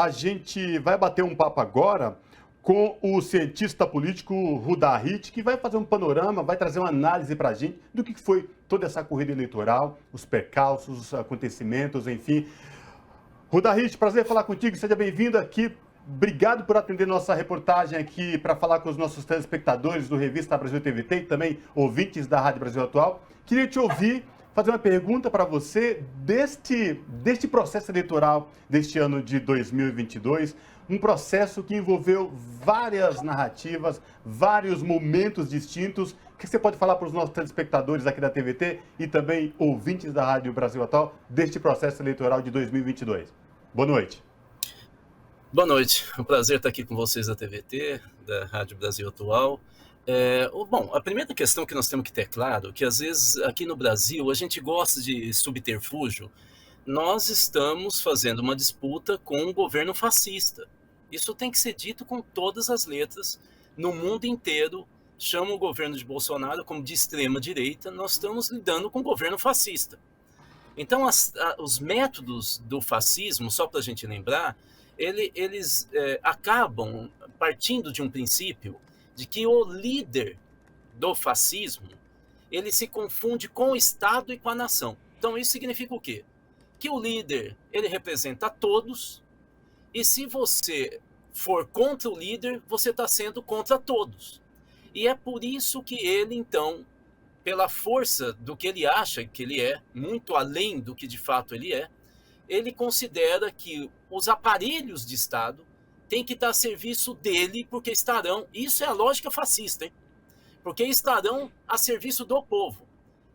a gente vai bater um papo agora com o cientista político Rudá Hit, que vai fazer um panorama, vai trazer uma análise para a gente do que foi toda essa corrida eleitoral, os percalços, os acontecimentos, enfim. Rudá Hit, prazer falar contigo, seja bem-vindo aqui. Obrigado por atender nossa reportagem aqui para falar com os nossos telespectadores do Revista Brasil TVT e também ouvintes da Rádio Brasil Atual. Queria te ouvir, fazer uma pergunta para você deste processo eleitoral deste ano de 2022, um processo que envolveu várias narrativas, vários momentos distintos. O que você pode falar para os nossos telespectadores aqui da TVT e também ouvintes da Rádio Brasil Atual deste processo eleitoral de 2022? Boa noite. Boa noite, é um prazer estar aqui com vocês da TVT, da Rádio Brasil Atual. Bom, a primeira questão que nós temos que ter claro é que às vezes aqui no Brasil a gente gosta de subterfúgio. Nós estamos fazendo uma disputa com um governo fascista. Isso tem que ser dito com todas as letras. No mundo inteiro chamam o governo de Bolsonaro como de extrema direita. Nós estamos lidando com um governo fascista. Então os métodos do fascismo, só para a gente lembrar, eles acabam partindo de um princípio de que o líder do fascismo ele se confunde com o Estado e com a nação. Então isso significa o quê? Que o líder ele representa a todos e se você for contra o líder, você está sendo contra todos. E é por isso que ele, então, pela força do que ele acha que ele é, muito além do que de fato ele considera que os aparelhos de Estado têm que estar a serviço dele, porque estarão, isso é a lógica fascista, hein? Porque estarão a serviço do povo.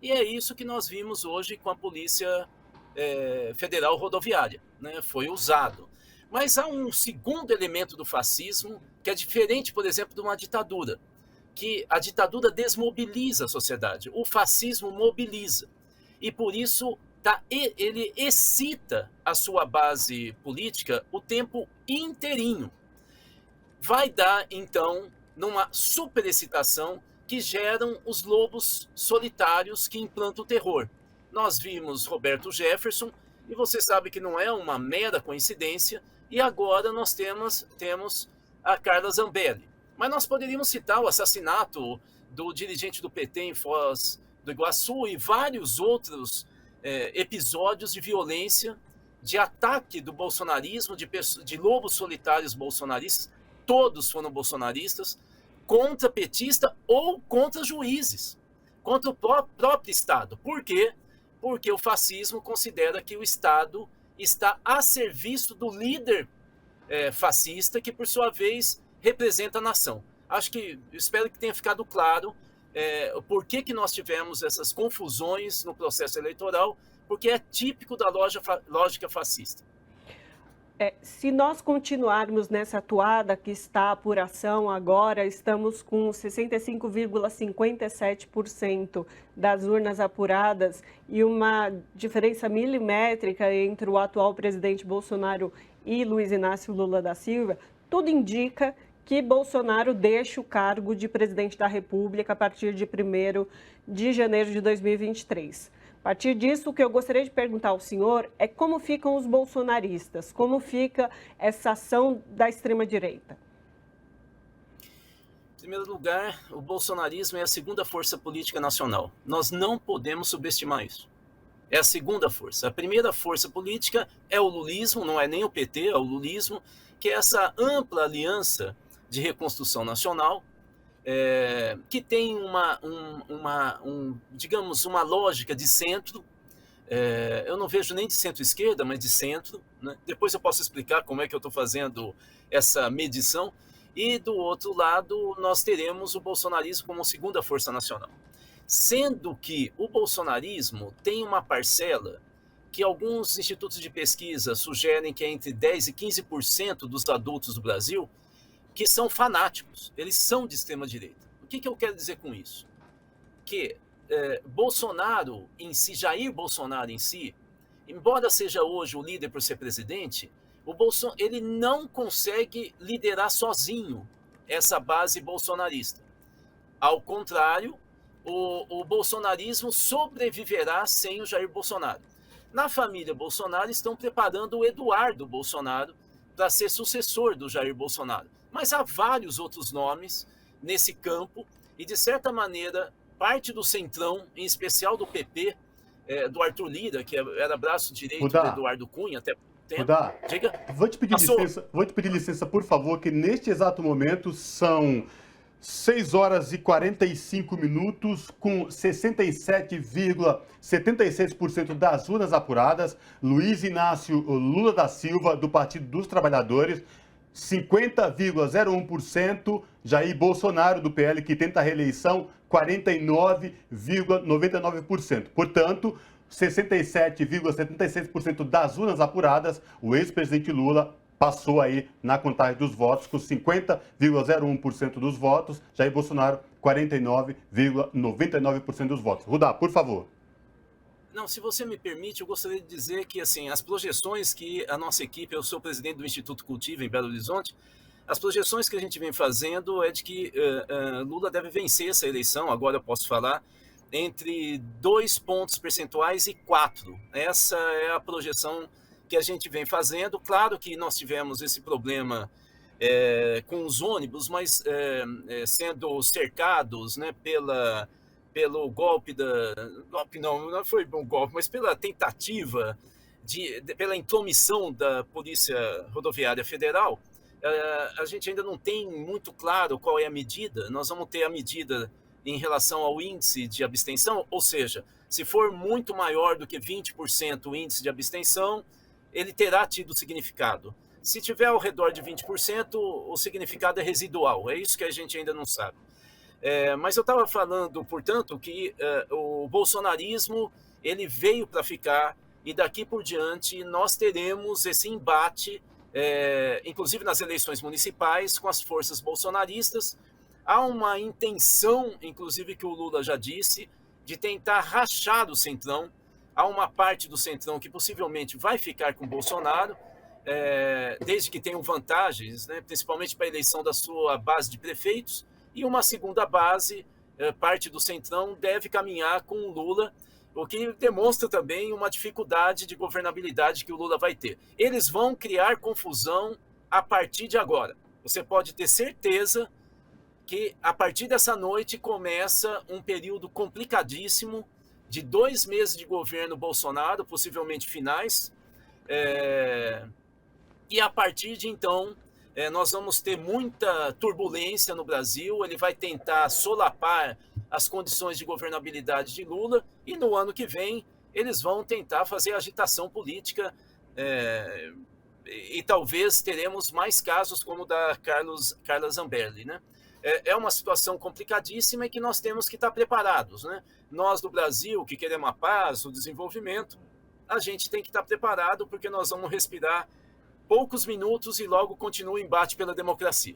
E é isso que nós vimos hoje com a Polícia Federal Rodoviária, né? Foi usado. Mas há um segundo elemento do fascismo que é diferente, por exemplo, de uma ditadura, que a ditadura desmobiliza a sociedade, o fascismo mobiliza. E por isso ele excita a sua base política o tempo inteirinho. Vai dar, então, numa superexcitação que geram os lobos solitários que implantam o terror. Nós vimos Roberto Jefferson, e você sabe que não é uma mera coincidência, e agora nós temos a Carla Zambelli. Mas nós poderíamos citar o assassinato do dirigente do PT em Foz do Iguaçu e vários outros episódios de violência, de ataque do bolsonarismo, de lobos solitários bolsonaristas, todos foram bolsonaristas, contra petista ou contra juízes, contra o próprio Estado. Por quê? Porque o fascismo considera que o Estado está a serviço do líder fascista, que por sua vez representa a nação. Espero que tenha ficado claro por que nós tivemos essas confusões no processo eleitoral, porque é típico da lógica fascista. Se nós continuarmos nessa toada que está a apuração agora, estamos com 65,57% das urnas apuradas e uma diferença milimétrica entre o atual presidente Bolsonaro e Luiz Inácio Lula da Silva, tudo indica que Bolsonaro deixa o cargo de presidente da República a partir de 1º de janeiro de 2023. A partir disso, o que eu gostaria de perguntar ao senhor é como ficam os bolsonaristas, como fica essa ação da extrema-direita? Em primeiro lugar, o bolsonarismo é a segunda força política nacional. Nós não podemos subestimar isso. É a segunda força. A primeira força política é o lulismo, não é nem o PT, é o lulismo, que é essa ampla aliança de reconstrução nacional, que tem digamos, uma lógica de centro. Eu não vejo nem de centro-esquerda, mas de centro, né? Depois eu posso explicar como é que eu estou fazendo essa medição. E do outro lado, nós teremos o bolsonarismo como segunda força nacional. Sendo que o bolsonarismo tem uma parcela que alguns institutos de pesquisa sugerem que é entre 10% e 15% dos adultos do Brasil, que são fanáticos, eles são de extrema-direita. O que eu quero dizer com isso? Que Bolsonaro em si, Jair Bolsonaro em si, embora seja hoje o líder por ser presidente, ele não consegue liderar sozinho essa base bolsonarista. Ao contrário, o bolsonarismo sobreviverá sem o Jair Bolsonaro. Na família Bolsonaro estão preparando o Eduardo Bolsonaro para ser sucessor do Jair Bolsonaro. Mas há vários outros nomes nesse campo e, de certa maneira, parte do Centrão, em especial do PP, do Arthur Lira, que era braço direito do Eduardo Cunha até tempo. Rudá, Diga. vou te pedir licença, por favor, que neste exato momento são 6 horas e 45 minutos, com 67,76% das urnas apuradas. Luiz Inácio Lula da Silva, do Partido dos Trabalhadores, 50,01%. Jair Bolsonaro, do PL, que tenta a reeleição, 49,99%. Portanto, 67,76% das urnas apuradas, o ex-presidente Lula passou aí na contagem dos votos com 50,01% dos votos, Jair Bolsonaro 49,99% dos votos. Rudá, por favor. Não, se você me permite, eu gostaria de dizer que assim, as projeções que a nossa equipe, eu sou presidente do Instituto Cultiva em Belo Horizonte, as projeções que a gente vem fazendo é de que Lula deve vencer essa eleição, agora eu posso falar, entre 2 pontos percentuais e 4. Essa é a projeção que a gente vem fazendo. Claro que nós tivemos esse problema com os ônibus, mas sendo cercados, né, pelo golpe não foi um golpe, mas pela tentativa, pela intromissão da Polícia Rodoviária Federal, a gente ainda não tem muito claro qual é a medida. Nós vamos ter a medida em relação ao índice de abstenção, ou seja, se for muito maior do que 20% o índice de abstenção, ele terá tido significado. Se tiver ao redor de 20%, o significado é residual. É isso que a gente ainda não sabe. Mas eu estava falando, portanto, que o bolsonarismo ele veio para ficar e daqui por diante nós teremos esse embate, inclusive nas eleições municipais, com as forças bolsonaristas. Há uma intenção, inclusive que o Lula já disse, de tentar rachar o Centrão. Há uma parte do Centrão que possivelmente vai ficar com Bolsonaro, desde que tenham vantagens, né, principalmente para a eleição da sua base de prefeitos, e uma segunda base, parte do Centrão, deve caminhar com o Lula, o que demonstra também uma dificuldade de governabilidade que o Lula vai ter. Eles vão criar confusão a partir de agora. Você pode ter certeza que a partir dessa noite começa um período complicadíssimo de 2 meses de governo Bolsonaro, possivelmente finais, e a partir de então nós vamos ter muita turbulência no Brasil. Ele vai tentar solapar as condições de governabilidade de Lula e no ano que vem eles vão tentar fazer agitação política e talvez teremos mais casos como o da Carla Zambelli, né? É uma situação complicadíssima e que nós temos que estar preparados, né? Nós do Brasil, que queremos a paz, o desenvolvimento, a gente tem que estar preparado porque nós vamos respirar poucos minutos e logo continua o embate pela democracia.